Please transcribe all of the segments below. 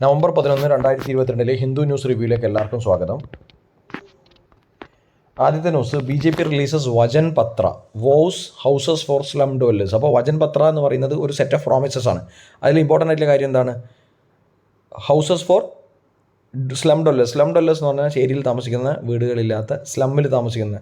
November 11, 2022 Hindu news റിവ്യൂയിലേക്ക് എല്ലാവർക്കും സ്വാഗതം. ആദ്യത്തെ news, BJP releases Vachan Patra vows houses for slum dwellers. അപ്പോൾ വചൻ പത്ര എന്ന് പറയുന്നത് ഒരു സെറ്റ് ഓഫ് പ്രോമിസസ് ആണ്. അതിൽ ഇമ്പോർട്ടൻ്റ് ആയിട്ടുള്ള കാര്യം എന്താണ്? Houses for slum dwellers. Slum dwellers എന്ന് പറഞ്ഞാൽ ചേരിയിൽ താമസിക്കുന്ന, വീടുകളില്ലാത്ത, സ്ലമ്മിൽ താമസിക്കുന്ന,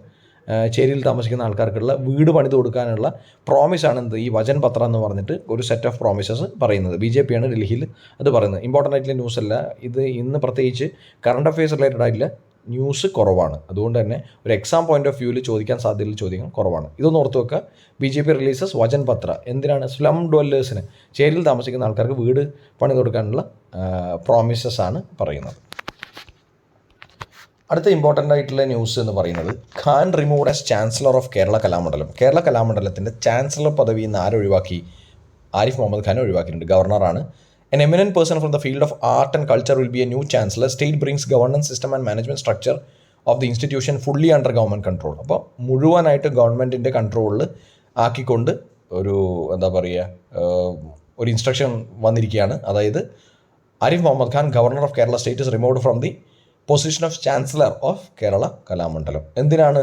ചേരിയിൽ താമസിക്കുന്ന ആൾക്കാർക്കുള്ള വീട് പണിത് കൊടുക്കാനുള്ള പ്രോമിസാണ് എന്ത് ഈ വചൻ പത്ര എന്ന് പറഞ്ഞിട്ട് ഒരു സെറ്റ് ഓഫ് പ്രോമിസസ് പറയുന്നത്. BJP ആണ് ഡൽഹിയിൽ അത് പറയുന്നത്. ഇമ്പോർട്ടൻ്റ് ആയിട്ടുള്ള ന്യൂസ് അല്ല ഇത്. ഇന്ന് പ്രത്യേകിച്ച് കറണ്ട് അഫയേഴ്സ് റിലേറ്റഡ് ആയിട്ടുള്ള ന്യൂസ് കുറവാണ്. അതുകൊണ്ട് തന്നെ ഒരു എക്സാം പോയിന്റ് ഓഫ് വ്യൂവിൽ ചോദിക്കാൻ സാധ്യതയുള്ള ചോദ്യങ്ങൾ കുറവാണ്. ഇതൊന്ന് ഓർത്ത് വെക്കുക. BJP റിലീസസ് വചൻ പത്ര. എന്തിനാണ്? സ്ലം ഡ്വല്ലേഴ്സിന്, ചേരിയിൽ താമസിക്കുന്ന ആൾക്കാർക്ക് വീട് പണിത് കൊടുക്കാനുള്ള പ്രോമിസസ് ആണ് പറയുന്നത്. അടുത്ത ഇമ്പോർട്ടൻ്റ് ആയിട്ടുള്ള ന്യൂസ് എന്ന് പറയുന്നത്, Khan removed as chancellor of Kerala Kalamandalam. Kerala കലാമണ്ഡലത്തിൻ്റെ ചാൻസലർ പദവിയിൽ നിന്ന് ആരൊഴിവാക്കി? ആരിഫ് മുഹമ്മദ് ഖാൻ ഒഴിവാക്കിയിട്ടുണ്ട്. ഗവർണറാണ്. An eminent person from the field of art and culture will be a new chancellor. State brings governance system and management structure of the institution fully under government control. അപ്പോൾ മുഴുവനായിട്ട് ഗവൺമെൻറ്റിൻ്റെ കൺട്രോളിൽ ആക്കിക്കൊണ്ട് ഒരു എന്താ പറയുക ഒരു ഇൻസ്ട്രക്ഷൻ വന്നിരിക്കുകയാണ്. അതായത് Arif Mohammed Khan, governor of Kerala state, is removed from the position of chancellor of Kerala Kalamandalam. എന്തിനാണ്?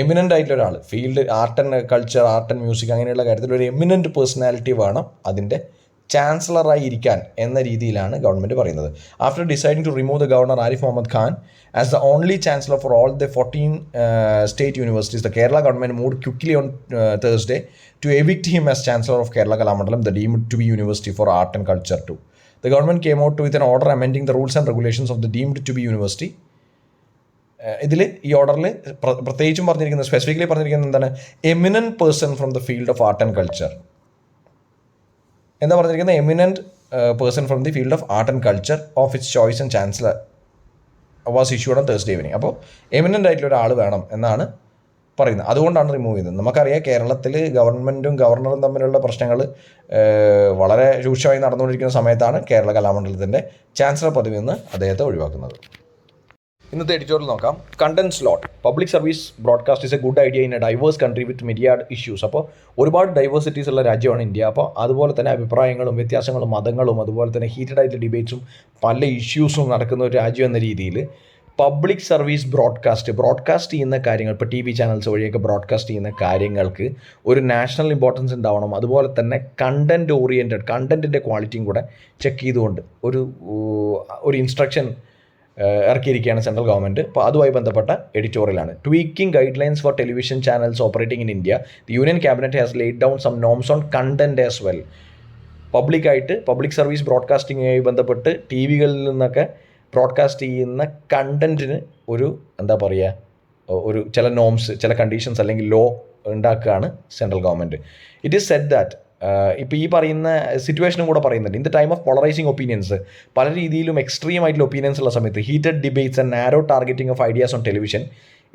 എമിനൻ്റ് ആയിട്ടുള്ള ഒരാൾ, field art and culture, art and music അങ്ങനെയുള്ള കാര്യത്തിൽ ഒരു എമിനൻ്റ് പേഴ്സണാലിറ്റി വേണം അതിൻ്റെ ചാൻസലറായി ഇരിക്കാൻ എന്ന രീതിയിലാണ് ഗവൺമെൻറ് പറയുന്നത്. After deciding to remove the governor Arif Mohammed Khan as the only chancellor for all the 14 state universities, the Kerala government moved quickly on Thursday to evict him as chancellor of Kerala Kalamandalam, the deemed to be university for art and culture too. The government came out with an order amending the rules and regulations of the deemed to be university. ഇതിൽ ഈ ഓർഡറിൽ പ്രത്യേകിച്ചും പറഞ്ഞിരിക്കുന്നത്, specifically പറഞ്ഞിരിക്കുന്നത് എന്താണ്? Eminent person from the field of art and culture. എന്താ പറഞ്ഞിരിക്കുന്നത്? Eminent person from the field of art and culture of its choice and chancellor was issued on Thursday evening. അപ്പോൾ എമിനൻ്റ് ആയിട്ടുള്ള ഒരാൾ വേണം എന്നാണ് പറയുന്നത്. അതുകൊണ്ടാണ് റിമൂവ് ചെയ്തത്. നമുക്കറിയാം കേരളത്തിൽ ഗവൺമെൻറ്റും ഗവർണറും തമ്മിലുള്ള പ്രശ്നങ്ങൾ വളരെ രൂക്ഷമായി നടന്നുകൊണ്ടിരിക്കുന്ന സമയത്താണ് കേരള കലാമണ്ഡലത്തിൻ്റെ ചാൻസലർ പദവിയിൽ നിന്ന് അദ്ദേഹത്തെ ഒഴിവാക്കുന്നത്. ഇന്നത്തെ എഡിറ്റോറിയൽ നോക്കാം. Content slot. Public service broadcast is a good idea in a diverse country with myriad issues. അപ്പോൾ ഒരുപാട് ഡൈവേഴ്സിറ്റീസ് ഉള്ള രാജ്യമാണ് ഇന്ത്യ. അപ്പോൾ അതുപോലെ തന്നെ അഭിപ്രായങ്ങളും വ്യത്യാസങ്ങളും മതങ്ങളും അതുപോലെ തന്നെ ഹീറ്റഡ് ആയിട്ടുള്ള ഡിബേറ്റ്സും പല ഇഷ്യൂസും നടക്കുന്ന ഒരു രാജ്യം എന്ന രീതിയിൽ പബ്ലിക് സർവീസ് ബ്രോഡ്കാസ്റ്റ് ചെയ്യുന്ന കാര്യങ്ങൾ, ഇപ്പോൾ TV ചാനൽസ് വഴിയൊക്കെ ബ്രോഡ്കാസ്റ്റ് ചെയ്യുന്ന കാര്യങ്ങൾക്ക് ഒരു നാഷണൽ ഇമ്പോർട്ടൻസ് ഉണ്ടാവണം. അതുപോലെ തന്നെ കണ്ടൻറ് ഓറിയൻറ്റഡ്, കണ്ടൻറ്റിൻ്റെ ക്വാളിറ്റിയും കൂടെ ചെക്ക് ചെയ്തുകൊണ്ട് ഒരു ഇൻസ്ട്രക്ഷൻ ഇറക്കിയിരിക്കുകയാണ് സെൻട്രൽ ഗവൺമെൻറ്. അപ്പോൾ അതുമായി ബന്ധപ്പെട്ട എഡിറ്റോറിയലാണ്. Tweaking guidelines for television channels operating in India. The union cabinet has laid down some norms on content as well. Public service ബ്രോഡ്കാസ്റ്റിങ്ങുമായി ബന്ധപ്പെട്ട് TVകളിൽ നിന്നൊക്കെ ബ്രോഡ്കാസ്റ്റ് ചെയ്യുന്ന കണ്ടൻറ്റിന് ഒരു എന്താ പറയുക ഒരു ചില നോംസ്, ചില കണ്ടീഷൻസ് അല്ലെങ്കിൽ ലോ ഉണ്ടാക്കുകയാണ് central government. It is said that ഇപ്പോൾ ഈ പറയുന്ന സിറ്റുവേഷനും കൂടെ പറയുന്നുണ്ട്. In the time of polarising opinions, പല രീതിയിലും എക്സ്ട്രീം ആയിട്ടുള്ള ഒപ്പീനിയൻസ് ഉള്ള സമയത്ത്, heated debates and narrow targeting of ideas on television,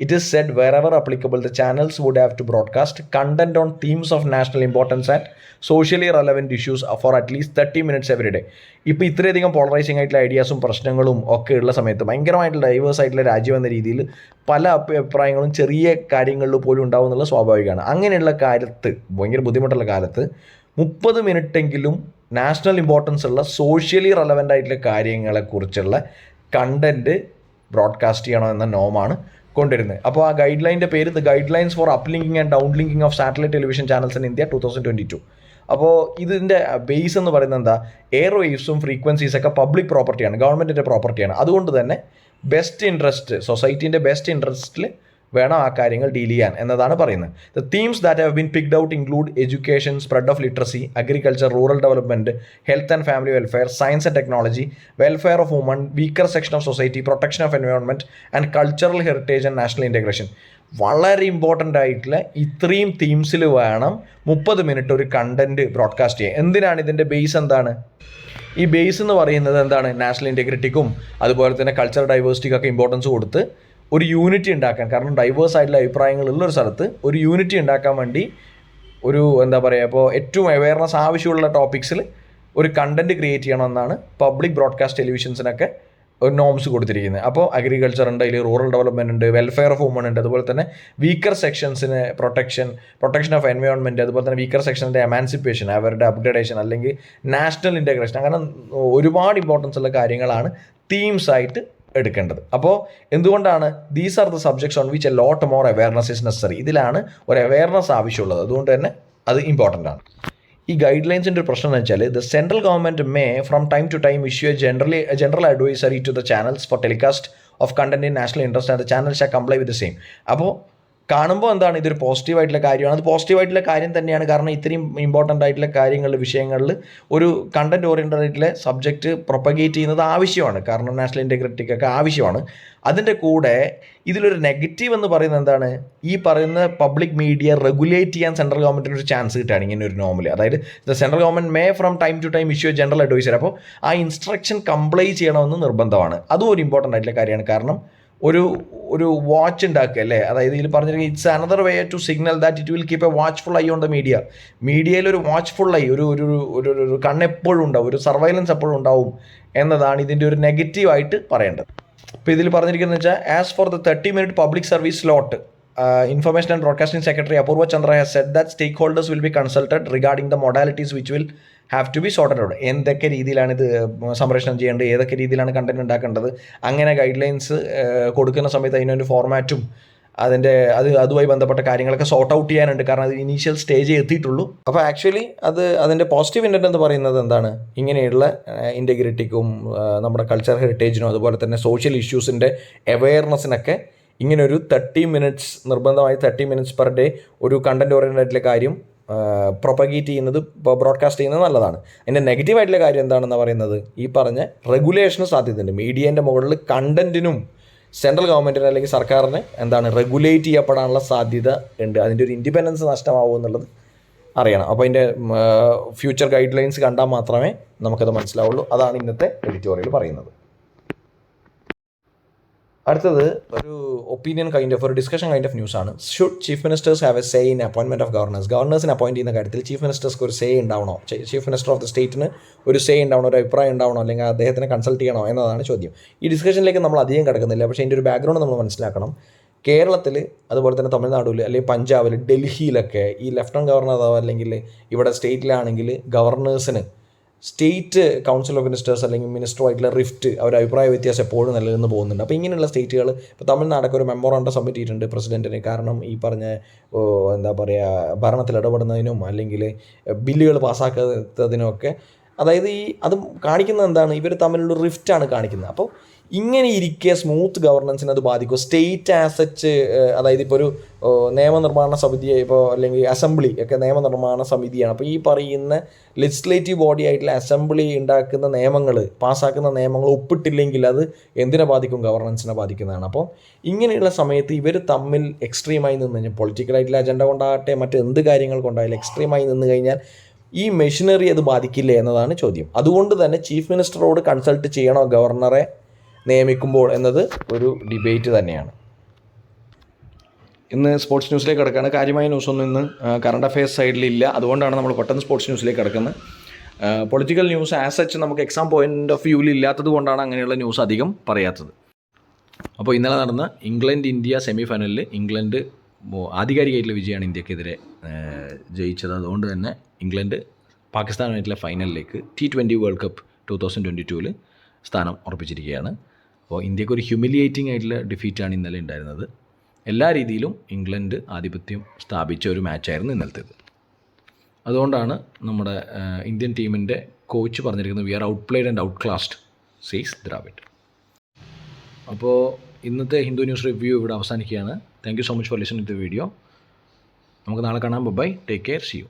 it is said wherever applicable the channels would have to broadcast content on themes of national importance and socially relevant issues for at least 30 minutes every day. ഇപ്പോൾ ഇത്രയധികം polarising ആയിട്ടുള്ള ഐഡിയാസും പ്രശ്നങ്ങളും ഒക്കെ ഉള്ള സമയത്ത്, ഭയങ്കരമായിട്ടുള്ള diverse ആയിട്ടുള്ള രാജ്യം എന്ന രീതിയിൽ പല അഭിപ്രായങ്ങളും ചെറിയ കാര്യങ്ങളിൽ പോലും ഉണ്ടാവും എന്നുള്ളത് സ്വാഭാവികമാണ്. അങ്ങനെയുള്ള കാലത്ത്, ഭയങ്കര ബുദ്ധിമുട്ടുള്ള കാലത്ത് 30 മിനിറ്റെങ്കിലും നാഷണൽ ഇമ്പോർട്ടൻസ് ഉള്ള സോഷ്യലി റെലവൻ്റ് ആയിട്ടുള്ള കാര്യങ്ങളെക്കുറിച്ചുള്ള കണ്ടൻറ്റ് ബ്രോഡ്കാസ്റ്റ് ചെയ്യണം എന്ന നോമാണ് കൊണ്ടുവരുന്നത്. അപ്പോൾ ആ ഗൈഡ് ലൈൻ്റെ പേര് the guidelines for uplinking and downlinking of satellite television channels in India 2022. അപ്പോൾ ഇതിൻ്റെ ബേസ് എന്ന് പറയുന്നത് എന്താ? എയർ വേവ്സും ഫ്രീക്വൻസീസൊക്കെ പബ്ലിക് പ്രോപ്പർട്ടിയാണ്, ഗവൺമെൻറ്റിൻ്റെ പ്രോപ്പർട്ടിയാണ്. അതുകൊണ്ട് തന്നെ ബെസ്റ്റ് ഇൻട്രസ്റ്റ്, സൊസൈറ്റീൻ്റെ ബെസ്റ്റ് ഇൻട്രസ്റ്റിൽ വേണം ആ കാര്യങ്ങൾ ഡീൽ ചെയ്യാൻ എന്നതാണ് പറയുന്നത്. The themes that have been picked out include education, spread of literacy, agriculture, rural development, health and family welfare, science and technology, welfare of woman, weaker section of society, protection of environment and cultural heritage and national integration. വളരെ important ആയിട്ടുള്ള ഇത്രയും തീംസിൽ വേണം 30 minute ഒരു content broadcast ചെയ്യുക. എന്തിനാണ്? ഇതിൻ്റെ base എന്താണ്? ഈ ബേസ് എന്ന് പറയുന്നത് എന്താണ്? നാഷണൽ ഇൻറ്റഗ്രിറ്റിക്കും അതുപോലെ തന്നെ കൾച്ചറൽ ഡൈവേഴ്സിറ്റിക്കൊക്കെ ഇമ്പോർട്ടൻസ് കൊടുത്ത് ഒരു യൂണിറ്റി ഉണ്ടാക്കാൻ, കാരണം ഡൈവേഴ്സ് ആയിട്ടുള്ള അഭിപ്രായങ്ങളുള്ളൊരു സ്ഥലത്ത് ഒരു യൂണിറ്റി ഉണ്ടാക്കാൻ വേണ്ടി ഒരു എന്താ പറയുക, ഇപ്പോൾ ഏറ്റവും അവെയർനെസ് ആവശ്യമുള്ള ടോപ്പിക്സിൽ ഒരു കണ്ടൻറ്റ് ക്രിയേറ്റ് ചെയ്യണമെന്നാണ് പബ്ലിക് ബ്രോഡ്കാസ്റ്റ് ടെലിവിഷൻസിനൊക്കെ നോംസ് കൊടുത്തിരിക്കുന്നത്. അപ്പോൾ അഗ്രികൾച്ചർ ഉണ്ട്, അതിൽ റൂറൽ ഡെവലപ്മെൻറ്റ് ഉണ്ട്, വെൽഫെയർ ഓഫ് വുമൺ ഉണ്ട്, അതുപോലെ തന്നെ വീക്കർ സെക്ഷൻസിന് പ്രൊട്ടക്ഷൻ ഓഫ് എൻവയോൺമെൻറ്റ്, അതുപോലെ തന്നെ വീക്കർ സെക്ഷൻ്റെ എമാൻസിപ്പേഷൻ, അവരുടെ അപ്ഗ്രഡേഷൻ അല്ലെങ്കിൽ നാഷണൽ ഇൻ്റഗ്രേഷൻ, അങ്ങനെ ഒരുപാട് ഇമ്പോർട്ടൻസ് ഉള്ള കാര്യങ്ങളാണ് തീംസ് ആയിട്ട് എടുക്കേണ്ടത്. അപ്പോൾ എന്തുകൊണ്ടാണ് these are the subjects on which a lot more awareness is necessary. ഇതിലാണ് ഒരു അവയർനെസ് ആവശ്യമുള്ളത്. അതുകൊണ്ട് തന്നെ അത് ഇമ്പോർട്ടൻ്റ് ആണ്. ഈ ഗൈഡ് ലൈൻസിൻ്റെ ഒരു പ്രശ്നം എന്ന് വെച്ചാൽ the central government may from time to time issue a general advisory to the channels for telecast of content in national interest and the channel shall comply with the same. അപ്പോൾ കാണുമ്പോൾ എന്താണ് ഇതൊരു പോസിറ്റീവായിട്ടുള്ള കാര്യമാണ്. അത് പോസിറ്റീവായിട്ടുള്ള കാര്യം തന്നെയാണ്. കാരണം ഇത്രയും ഇമ്പോർട്ടൻ്റ് ആയിട്ടുള്ള കാര്യങ്ങളിൽ വിഷയങ്ങളിൽ ഒരു കണ്ടന്റ് ഓറിയൻറ്റഡ് ആയിട്ടുള്ള സബ്ജക്റ്റ് പ്രൊപ്പഗേറ്റ് ചെയ്യുന്നത് ആവശ്യമാണ്. കാരണം നാഷണൽ ഇൻറ്റഗ്രിറ്റിക്കൊക്കെ ആവശ്യമാണ്. അതിൻ്റെ കൂടെ ഇതിലൊരു നെഗറ്റീവ് എന്ന് പറയുന്നത് എന്താണ്, ഈ പറയുന്ന പബ്ലിക് മീഡിയ റെഗുലേറ്റ് ചെയ്യാൻ സെൻട്രൽ ഗവൺമെൻറ്റിന് ഒരു ചാൻസ് കിട്ടുകയാണ് ഇങ്ങനെ ഒരു നോമിൽ. അതായത് the central government may from time to time issue general advisor. അപ്പോൾ ആ ഇൻസ്ട്രക്ഷൻ കംപ്ലൈ ചെയ്യണമെന്ന് നിർബന്ധമാണ്. അതും ഒരു ഇമ്പോർട്ടൻ്റ് ആയിട്ടുള്ള കാര്യമാണ്. കാരണം ഒരു വാച്ച് ഉണ്ടാക്കുക അല്ലേ, അതായത് ഇതിൽ പറഞ്ഞിരിക്കുന്നത് it's another way to signal that it will keep a watchful eye on the media. മീഡിയയിൽ ഒരു വാച്ച്ഫുൾ ഐ, ഒരു കണ്ണെപ്പോഴും ഉണ്ടാവും, ഒരു സർവൈലൻസ് എപ്പോഴും ഉണ്ടാവും എന്നതാണ് ഇതിൻ്റെ ഒരു നെഗറ്റീവായിട്ട് പറയേണ്ടത്. ഇപ്പോൾ ഇതിൽ പറഞ്ഞിരിക്കുന്നത് വെച്ചാൽ as for the 30-minute public service slot, information and broadcasting secretary Apurva Chandra has said that stakeholders will be consulted regarding the modalities which will have to be sorted out. എന്തൊക്കെ രീതിയിലാണ് ഇത് സംപ്രേഷണം ചെയ്യേണ്ടത്, ഏതൊക്കെ രീതിയിലാണ് കണ്ടന്റ് ഉണ്ടാക്കേണ്ടത്, അങ്ങനെ ഗൈഡ് ലൈൻസ് കൊടുക്കുന്ന സമയത്ത് അതിനൊരു ഫോർമാറ്റും അതുമായി ബന്ധപ്പെട്ട കാര്യങ്ങളൊക്കെ സോർട്ട് ഔട്ട് ചെയ്യാനുണ്ട്. കാരണം അത് ഇനീഷ്യൽ സ്റ്റേജ് എത്തിയിട്ടുള്ളൂ. അപ്പോൾ ആക്ച്വലി അതിൻ്റെ പോസിറ്റീവ് ഇൻറ്റൻറ്റ് എന്ന് പറയുന്നത് എന്താണ്, ഇങ്ങനെയുള്ള ഇൻറ്റഗ്രിറ്റിക്കും നമ്മുടെ കൾച്ചർ ഹെറിറ്റേജിനും അതുപോലെ തന്നെ സോഷ്യൽ ഇഷ്യൂസിൻ്റെ അവെയർനെസ്സിനൊക്കെ ഇങ്ങനെ ഒരു 30 minutes നിർബന്ധമായി 30 minutes പെർ ഡേ ഒരു കണ്ടന്റ് ഓറിയൻറ്റഡ് ആയിട്ടുള്ള കാര്യം പ്രൊപ്പഗേറ്റ് ചെയ്യുന്നത്, ബ്രോഡ്കാസ്റ്റ് ചെയ്യുന്നത് നല്ലതാണ്. അതിൻ്റെ നെഗറ്റീവായിട്ടുള്ള കാര്യം എന്താണെന്ന് പറയുന്നത് ഈ പറഞ്ഞ റെഗുലേഷന് സാധ്യതയുണ്ട്. മീഡിയേൻ്റെ മുകളിൽ കണ്ടന്റിനും സെൻട്രൽ ഗവൺമെൻറ്റിന് അല്ലെങ്കിൽ സർക്കാരിന് റെഗുലേറ്റ് ചെയ്യപ്പെടാനുള്ള സാധ്യത ഉണ്ട്. അതിൻ്റെ ഒരു ഇൻഡിപെൻഡൻസ് നഷ്ടമാവും എന്നുള്ളത് അറിയണം. അപ്പോൾ അതിൻ്റെ ഫ്യൂച്ചർ ഗൈഡ് ലൈൻസ് കണ്ടാൽ മാത്രമേ നമുക്കത് മനസ്സിലാവുള്ളൂ. അതാണ് ഇന്നത്തെ എഡിറ്റോറിയൽ പറയുന്നത്. അടുത്തത് ഒരു ഒപ്പീനിയൻ ഒരു ഡിസ്കഷൻ ന്യൂസാണ്. Should chief ministers have a say in appointment of governors. ഗവർണേഴ്സിനെ അപ്പോയിൻറ്റ് ചെയ്യുന്ന കാര്യത്തിൽ ചീഫ് മിനിസ്റ്റേഴ്സ്ക്ക് ഒരു സേ ഉണ്ടാവണോ, ചീഫ് മിനിസ്റ്റർ ഓഫ് ദ സ്റ്റേറ്റിന് ഒരു സേ ഉണ്ടാവണോ, ഒരു അഭിപ്രായം ഉണ്ടാവണോ, അല്ലെങ്കിൽ അദ്ദേഹത്തിനെ കൺസൾട്ട് ചെയ്യണോ എന്നതാണ് ചോദ്യം. ഈ ഡിസ്കഷനിലേക്ക് നമ്മൾ അധികം കിടക്കുന്നില്ല, പക്ഷേ ഇതിൻ്റെ ഒരു ബാക്ക്ഗ്രൗണ്ട് നമ്മൾ മനസ്സിലാക്കണം. കേരളത്തിൽ അതുപോലെ തന്നെ തമിഴ്നാട്ടിൽ അല്ലെങ്കിൽ പഞ്ചാബിൽ, ഡൽഹിയിലൊക്കെ ഈ ലെഫ്റ്റനൻറ്റ് ഗവർണർ അല്ലെങ്കിൽ ഇവിടെ സ്റ്റേറ്റിലാണെങ്കിൽ ഗവർണേഴ്സിന് സ്റ്റേറ്റ് കൗൺസിൽ ഓഫ് മിനിസ്റ്റേഴ്സ് അല്ലെങ്കിൽ മിനിസ്റ്ററുമായിട്ടുള്ള റിഫ്റ്റ്, അവരുടെ അഭിപ്രായ വ്യത്യാസം എപ്പോഴും നിലനിന്ന് പോകുന്നുണ്ട്. അപ്പോൾ ഇങ്ങനെയുള്ള സ്റ്റേറ്റുകൾ, ഇപ്പോൾ തമിഴ്നാടൊക്കെ ഒരു മെമ്മോറാണ്ടം സബ്മിറ്റ് ചെയ്തിട്ടുണ്ട് പ്രസിഡൻറ്റിന്. കാരണം ഈ പറഞ്ഞ ഭരണത്തിൽ ഇടപെടുന്നതിനും അല്ലെങ്കിൽ ബില്ലുകൾ പാസ്സാക്കാത്തതിനുമൊക്കെ, അതായത് അത് കാണിക്കുന്നത് എന്താണ്, ഇവർ തമ്മിലുള്ള റിഫ്റ്റാണ് കാണിക്കുന്നത്. അപ്പോൾ ഇങ്ങനെ ഇരിക്കെ സ്മൂത്ത് ഗവർണൻസിന് അത് ബാധിക്കും. സ്റ്റേറ്റ് ആസച്ച്, അതായത് ഇപ്പോൾ ഒരു നിയമനിർമ്മാണ സമിതി, ഇപ്പോൾ അല്ലെങ്കിൽ അസംബ്ലി ഒക്കെ നിയമനിർമ്മാണ സമിതിയാണ്. അപ്പോൾ ഈ പറയുന്ന ലെജിസ്ലേറ്റീവ് ബോഡി ആയിട്ടുള്ള അസംബ്ലി ഉണ്ടാക്കുന്ന നിയമങ്ങൾ, പാസ്സാക്കുന്ന നിയമങ്ങൾ ഒപ്പിട്ടില്ലെങ്കിൽ അത് എന്തിനെ ബാധിക്കും, ഗവർണൻസിനെ ബാധിക്കുന്നതാണ്. അപ്പോൾ ഇങ്ങനെയുള്ള സമയത്ത് ഇവർ തമ്മിൽ എക്സ്ട്രീമായി നിന്ന് കഴിഞ്ഞാൽ, പൊളിറ്റിക്കലായിട്ടുള്ള അജണ്ട കൊണ്ടാകട്ടെ മറ്റെന്ത് കാര്യങ്ങൾ കൊണ്ടായാലും എക്സ്ട്രീമായി നിന്ന് കഴിഞ്ഞാൽ ഈ മെഷീനറി അത് ബാധിക്കില്ലേ എന്നതാണ് ചോദ്യം. അതുകൊണ്ട് തന്നെ ചീഫ് മിനിസ്റ്ററോട് കൺസൾട്ട് ചെയ്യണോ ഗവർണറെ നിയമിക്കുമ്പോൾ എന്നത് ഒരു ഡിബേറ്റ് തന്നെയാണ്. ഇന്ന് സ്പോർട്സ് ന്യൂസിലേക്ക് കിടക്കുകയാണ്. കാര്യമായ ന്യൂസൊന്നും ഇന്ന് കറണ്ട് അഫെയർസ് സൈഡിലില്ല. അതുകൊണ്ടാണ് നമ്മൾ പെട്ടെന്ന് സ്പോർട്സ് ന്യൂസിലേക്ക് കിടക്കുന്നത്. പൊളിറ്റിക്കൽ ന്യൂസ് ആസ് സച്ച് നമുക്ക് എക്സാം പോയിൻ്റ് ഓഫ് വ്യൂവിൽ ഇല്ലാത്തത് കൊണ്ടാണ് അങ്ങനെയുള്ള ന്യൂസ് അധികം പറയാത്തത്. അപ്പോൾ ഇന്നലെ നടന്ന ഇംഗ്ലണ്ട്-ഇന്ത്യ സെമി ഫൈനലിൽ ഇംഗ്ലണ്ട് ആധികാരികമായിട്ടുള്ള വിജയമാണ് ഇന്ത്യക്കെതിരെ ജയിച്ചത്. അതുകൊണ്ട് തന്നെ ഇംഗ്ലണ്ട് പാകിസ്ഥാനുമായിട്ടുള്ള ഫൈനലിലേക്ക് T20 വേൾഡ് കപ്പ് 2022 സ്ഥാനം ഉറപ്പിച്ചിരിക്കുകയാണ്. അപ്പോൾ ഇന്ത്യക്ക് ഒരു ഹ്യൂമിലിയേറ്റിംഗ് ആയിട്ടുള്ള ഡിഫീറ്റാണ് ഇന്നലെ ഉണ്ടായിരുന്നത്. എല്ലാ രീതിയിലും ഇംഗ്ലണ്ട് ആധിപത്യം സ്ഥാപിച്ച ഒരു മാച്ചായിരുന്നു ഇന്നലത്തേത്. അതുകൊണ്ടാണ് നമ്മുടെ ഇന്ത്യൻ ടീമിൻ്റെ കോച്ച് പറഞ്ഞിരിക്കുന്നത് we are outplayed and outclassed says Dravid. അപ്പോൾ ഇന്നത്തെ ഹിന്ദു ന്യൂസ് റിവ്യൂ ഇവിടെ അവസാനിക്കുകയാണ്. Thank you so much for listening to the video. നമുക്ക് നാളെ കാണാം. Bye, take care, see U.